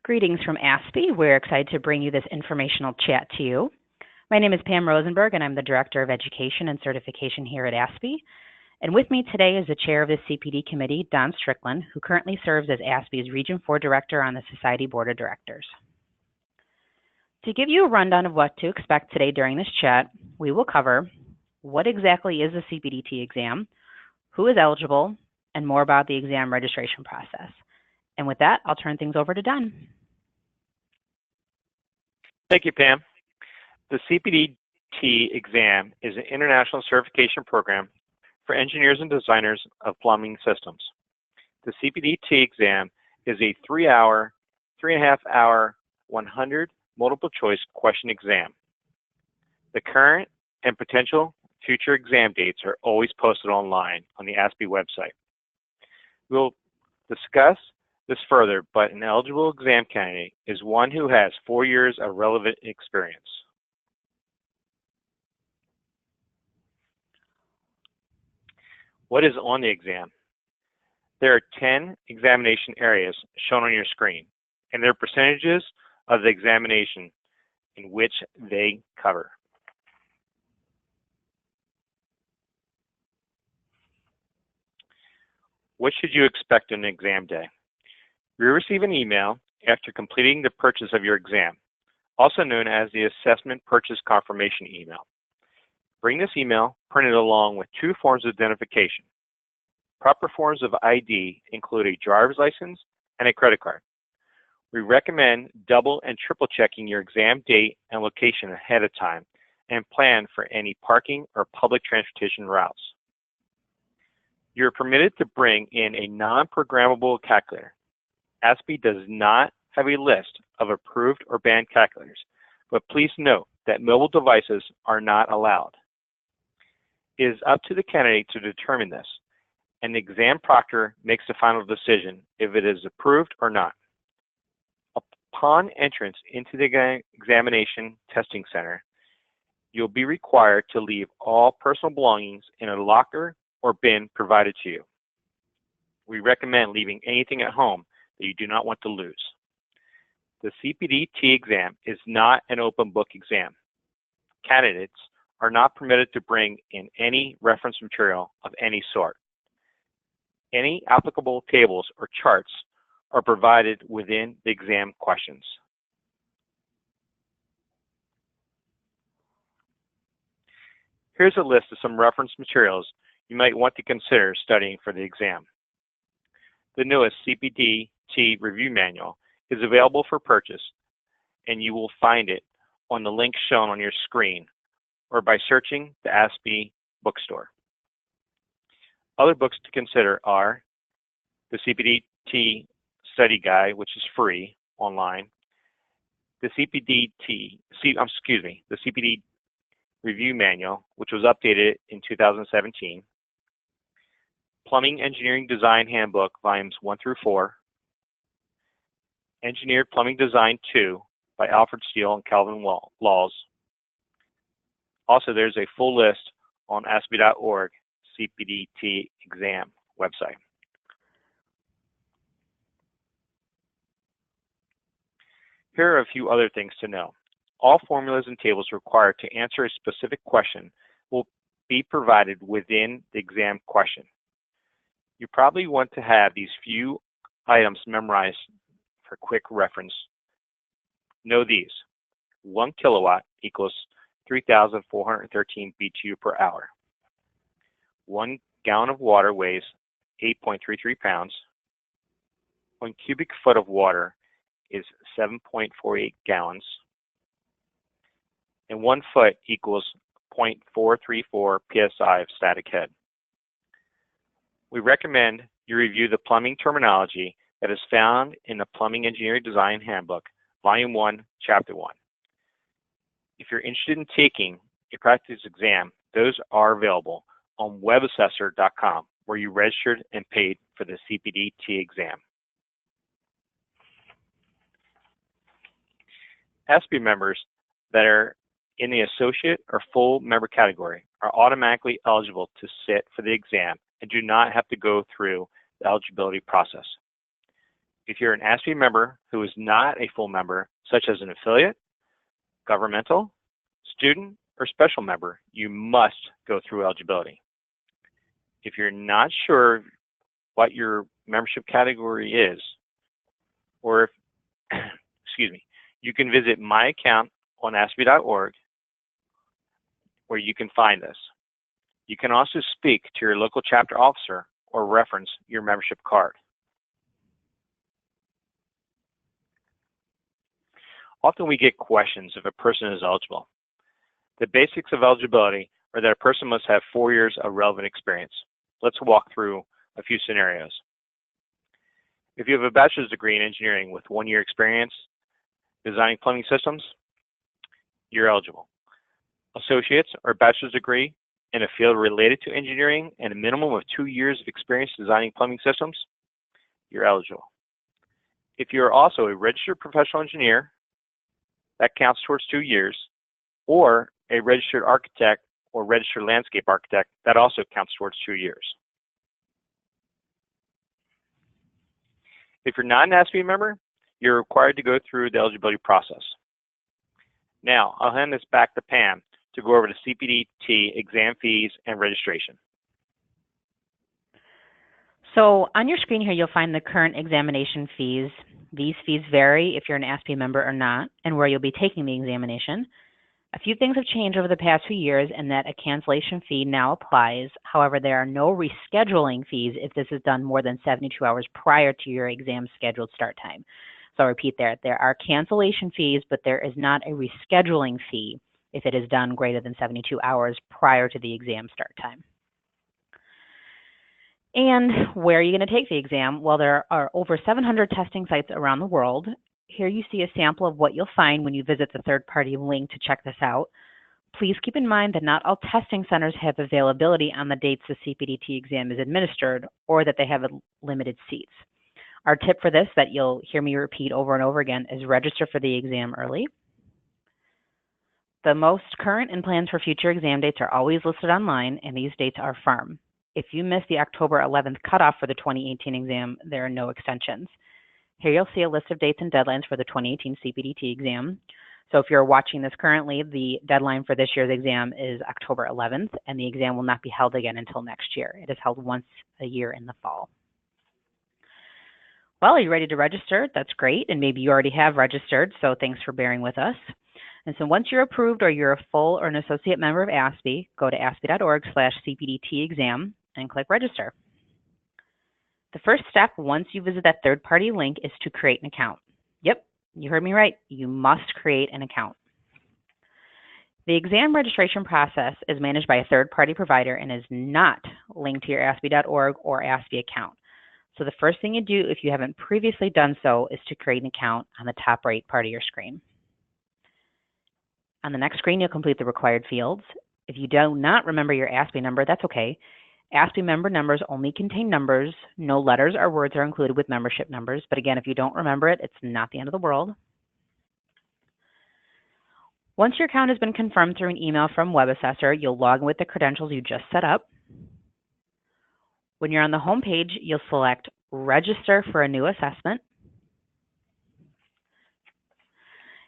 Greetings from ASPE. We're excited to bring you this informational chat to you. My name is Pam Rosenberg, and I'm the Director of Education and Certification here at ASPE. And with me today is the Chair of the CPD Committee, Don Strickland, who currently serves as ASPE's Region 4 Director on the Society Board of Directors. To give you a rundown of what to expect today during this chat, we will cover what exactly is the CPDT exam, who is eligible, and more about the exam registration process. And with that, I'll turn things over to Don. Thank you, Pam. The CPDT exam is an international certification program for engineers and designers of plumbing systems. The CPDT exam is a 3.5 hour, 100 multiple choice question exam. The current and potential future exam dates are always posted online on the ASPE website. We'll discuss this further, but an eligible exam candidate is one who has 4 years of relevant experience. What is on the exam? There are 10 examination areas shown on your screen, and there are percentages of the examination in which they cover. What should you expect on an exam day? You receive an email after completing the purchase of your exam, also known as the Assessment Purchase Confirmation email. Bring this email printed along with 2 forms of identification. Proper forms of ID include a driver's license and a credit card. We recommend double and triple checking your exam date and location ahead of time and plan for any parking or public transportation routes. You're permitted to bring in a non-programmable calculator. ASPE does not have a list of approved or banned calculators, but please note that mobile devices are not allowed. It is up to the candidate to determine this, and the exam proctor makes the final decision if it is approved or not. Upon entrance into the examination testing center, you'll be required to leave all personal belongings in a locker or bin provided to you. We recommend leaving anything at home that you do not want to lose. The CPDT exam is not an open book exam. Candidates are not permitted to bring in any reference material of any sort. Any applicable tables or charts are provided within the exam questions. Here's a list of some reference materials you might want to consider studying for the exam. The newest CPDT Review Manual is available for purchase, and you will find it on the link shown on your screen or by searching the ASPE bookstore. Other books to consider are the CPDT Study Guide, which is free online, the CPD Review Manual, which was updated in 2017, Plumbing Engineering Design Handbook, Volumes 1 through 4, Engineered Plumbing Design 2 by Alfred Steele and Calvin Laws. Also, there's a full list on ASPE.org CPDT exam website. Here are a few other things to know. All formulas and tables required to answer a specific question will be provided within the exam question. You probably want to have these few items memorized for quick reference. Know these. 1 kilowatt equals 3,413 BTU per hour. 1 gallon of water weighs 8.33 pounds. 1 cubic foot of water is 7.48 gallons. And 1 foot equals 0.434 psi of static head. We recommend you review the plumbing terminology that is found in the Plumbing Engineering Design Handbook, Volume 1, Chapter 1. If you're interested in taking a practice exam, those are available on webassessor.com, where you registered and paid for the CPDT exam. ASPE members that are in the associate or full member category are automatically eligible to sit for the exam and do not have to go through the eligibility process. If you're an ASPE member who is not a full member, such as an affiliate, governmental, student, or special member, you must go through eligibility. If you're not sure what your membership category is, or if, excuse me, you can visit My Account on ASPE.org where you can find this. You can also speak to your local chapter officer or reference your membership card. Often we get questions if a person is eligible. The basics of eligibility are that a person must have 4 years of relevant experience. Let's walk through a few scenarios. If you have a bachelor's degree in engineering with 1 year experience designing plumbing systems, you're eligible. Associates or bachelor's degree in a field related to engineering and a minimum of 2 years of experience designing plumbing systems, you're eligible. If you're also a registered professional engineer, that counts towards 2 years, or a registered architect or registered landscape architect, that also counts towards 2 years. If you're not an ASPE member, you're required to go through the eligibility process. Now, I'll hand this back to Pam to go over the CPDT exam fees and registration. So on your screen here, you'll find the current examination fees. These fees vary if you're an ASPE member or not, and where you'll be taking the examination. A few things have changed over the past few years in that a cancellation fee now applies. However, there are no rescheduling fees if this is done more than 72 hours prior to your exam scheduled start time. So I'll repeat there are cancellation fees, but there is not a rescheduling fee if it is done greater than 72 hours prior to the exam start time. And where are you going to take the exam? Well, there are over 700 testing sites around the world. Here you see a sample of what you'll find when you visit the third-party link to check this out. Please keep in mind that not all testing centers have availability on the dates the CPDT exam is administered, or that they have limited seats. Our tip for this that you'll hear me repeat over and over again is register for the exam early. The most current and plans for future exam dates are always listed online, and these dates are firm. If you miss the October 11th cutoff for the 2018 exam, there are no extensions. Here you'll see a list of dates and deadlines for the 2018 CPDT exam. So if you're watching this currently, the deadline for this year's exam is October 11th, and the exam will not be held again until next year. It is held once a year in the fall. Well, are you ready to register? That's great, and maybe you already have registered, so thanks for bearing with us. And so once you're approved or you're a full or an associate member of ASPE, go to aspe.org/CPDT exam and click register. The first step once you visit that third-party link is to create an account. Yep, you heard me right. You must create an account. The exam registration process is managed by a third-party provider and is not linked to your aspe.org or ASPE account. So the first thing you do if you haven't previously done so is to create an account on the top right part of your screen. On the next screen, you'll complete the required fields. If you do not remember your ASPE number, that's okay. ASPE member numbers only contain numbers. No letters or words are included with membership numbers. But again, if you don't remember it, it's not the end of the world. Once your account has been confirmed through an email from WebAssessor, you'll log in with the credentials you just set up. When you're on the home page, you'll select Register for a new assessment.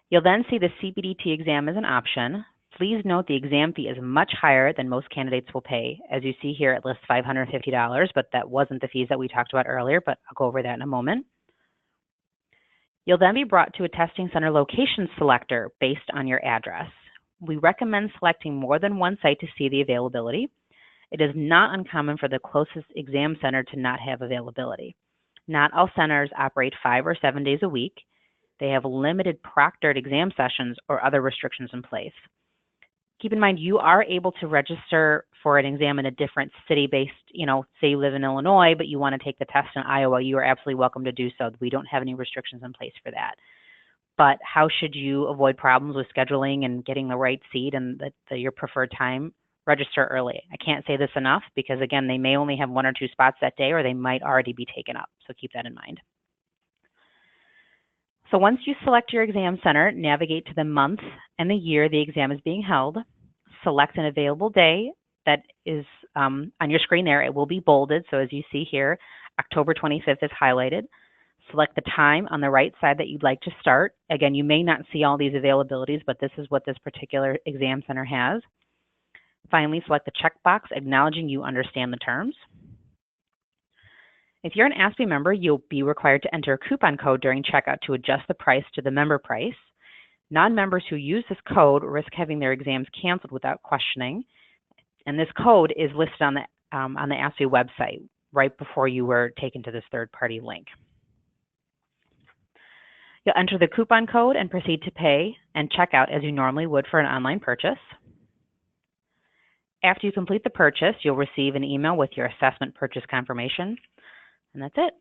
You'll then see the CPDT exam as an option. Please note the exam fee is much higher than most candidates will pay. As you see here, it lists $550, but that wasn't the fees that we talked about earlier, but I'll go over that in a moment. You'll then be brought to a testing center location selector based on your address. We recommend selecting more than one site to see the availability. It is not uncommon for the closest exam center to not have availability. Not all centers operate 5 or 7 days a week. They have limited proctored exam sessions or other restrictions in place. Keep in mind, you are able to register for an exam in a different city based, say you live in Illinois, but you want to take the test in Iowa, you are absolutely welcome to do so. We don't have any restrictions in place for that. But how should you avoid problems with scheduling and getting the right seat and your preferred time? Register early. I can't say this enough because, again, they may only have 1 or 2 spots that day, or they might already be taken up. So keep that in mind. So once you select your exam center, navigate to the month and the year the exam is being held. Select an available day that is on your screen there. It will be bolded. So as you see here, October 25th is highlighted. Select the time on the right side that you'd like to start. Again, you may not see all these availabilities, but this is what this particular exam center has. Finally, select the checkbox acknowledging you understand the terms. If you're an ASPE member, you'll be required to enter a coupon code during checkout to adjust the price to the member price. Non-members who use this code risk having their exams canceled without questioning, and this code is listed on the ASPE website right before you were taken to this third-party link. You'll enter the coupon code and proceed to pay and check out as you normally would for an online purchase. After you complete the purchase, you'll receive an email with your assessment purchase confirmation, and that's it.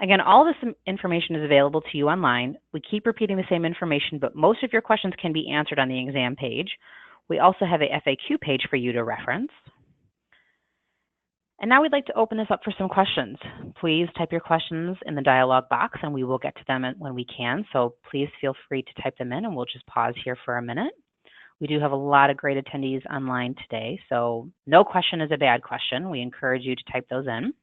Again, all this information is available to you online. We keep repeating the same information, but most of your questions can be answered on the exam page. We also have a FAQ page for you to reference. And now we'd like to open this up for some questions. Please type your questions in the dialog box and we will get to them when we can. So please feel free to type them in and we'll just pause here for a minute. We do have a lot of great attendees online today, so no question is a bad question. We encourage you to type those in.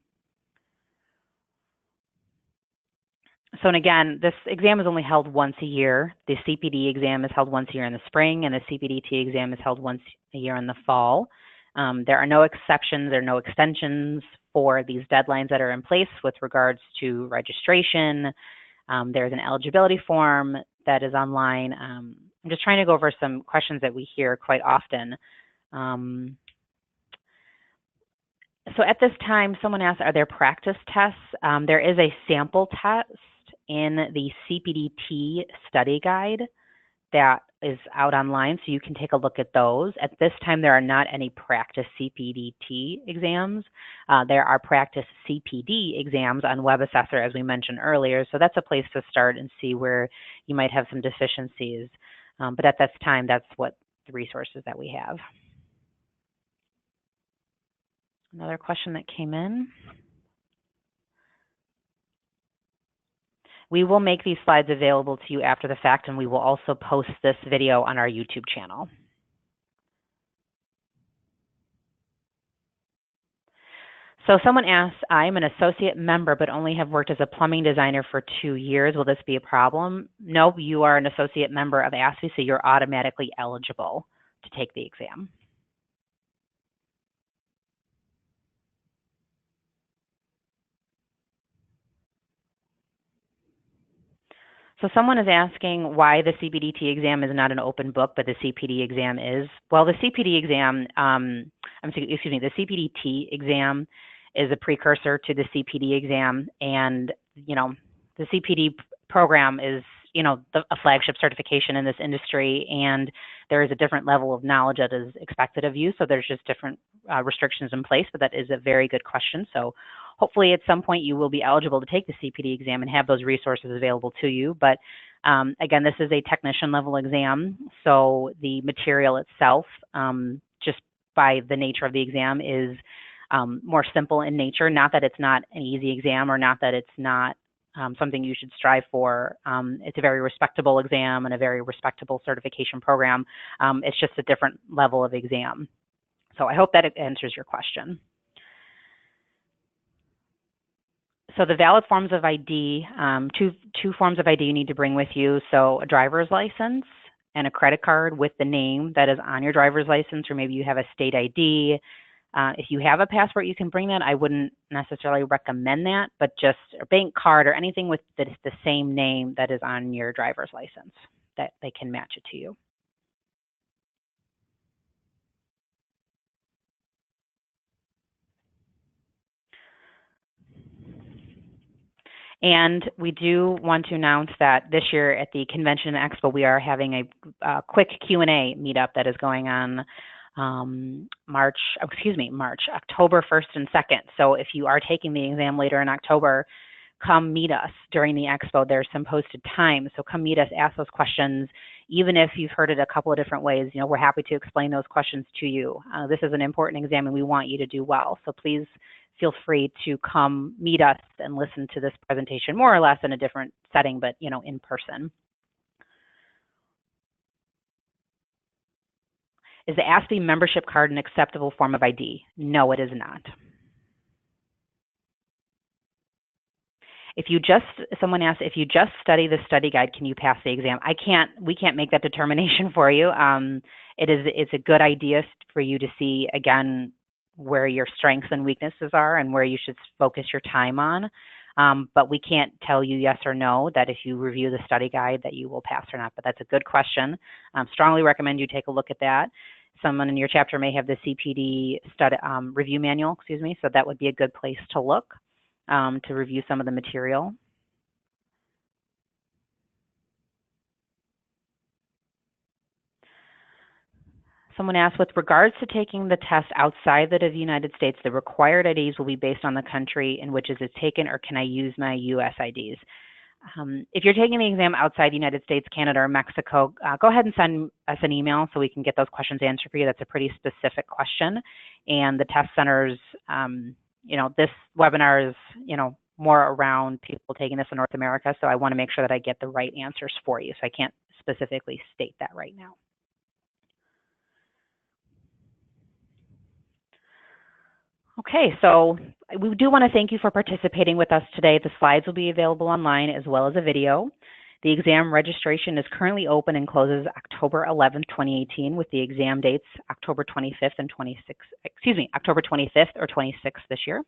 So, and again, this exam is only held once a year. The CPD exam is held once a year in the spring, and the CPDT exam is held once a year in the fall. There are no exceptions or no extensions for these deadlines that are in place with regards to registration. There's an eligibility form that is online. I'm just trying to go over some questions that we hear quite often. So at this time, someone asked, are there practice tests? There is a sample test in the CPDT study guide that is out online, so you can take a look at those. At this time, there are not any practice CPDT exams. There are practice CPD exams on WebAssessor, as we mentioned earlier, so that's a place to start and see where you might have some deficiencies. But at this time, that's what the resources that we have. Another question that came in. We will make these slides available to you after the fact, and we will also post this video on our YouTube channel. So someone asks, I'm an associate member but only have worked as a plumbing designer for 2 years. Will this be a problem? No, you are an associate member of ASPE, so you're automatically eligible to take the exam. So someone is asking why the CPDT exam is not an open book, but the CPD exam is. Well, the CPD exam, the CPDT exam is a precursor to the CPD exam, and the CPD program is a flagship certification in this industry, and there is a different level of knowledge that is expected of you. So there's just different restrictions in place, but that is a very good question. So hopefully at some point you will be eligible to take the CPD exam and have those resources available to you. But again, this is a technician level exam, so the material itself, just by the nature of the exam, is more simple in nature. Not that it's not an easy exam or not that it's not something you should strive for. It's a very respectable exam and a very respectable certification program. It's just a different level of exam. So I hope that it answers your question. So the valid forms of ID, two forms of ID you need to bring with you. So a driver's license and a credit card with the name that is on your driver's license, or maybe you have a state ID. If you have a passport, you can bring that. I wouldn't necessarily recommend that, but just a bank card or anything with the same name that is on your driver's license, that they can match it to you. And we do want to announce that this year at the Convention and Expo, we are having a quick Q&A meetup that is going on October 1st and 2nd. So if you are taking the exam later in October, come meet us during the expo. There's some posted times, so come meet us, ask those questions. Even if you've heard it a couple of different ways, we're happy to explain those questions to you. This is an important exam and we want you to do well. So please feel free to come meet us and listen to this presentation more or less in a different setting, but in person. Is the ASPE membership card an acceptable form of ID? No, it is not. Someone asked, if you just study the study guide, can you pass the exam? We can't make that determination for you. It's a good idea for you to see, again, where your strengths and weaknesses are and where you should focus your time on. But we can't tell you yes or no that if you review the study guide that you will pass or not. But that's a good question. Strongly recommend you take a look at that. Someone in your chapter may have the CPD review manual, so that would be a good place to look to review some of the material. Someone asked, with regards to taking the test outside the United States, the required IDs will be based on the country in which it is taken, or can I use my US IDs? If you're taking the exam outside the United States, Canada, or Mexico, go ahead and send us an email so we can get those questions answered for you. That's a pretty specific question. And the test centers, this webinar is, more around people taking this in North America, so I want to make sure that I get the right answers for you. So I can't specifically state that right now. Okay, so we do want to thank you for participating with us today. The slides will be available online as well as a video. The exam registration is currently open and closes October 11th, 2018, with the exam dates October 25th or 26th this year.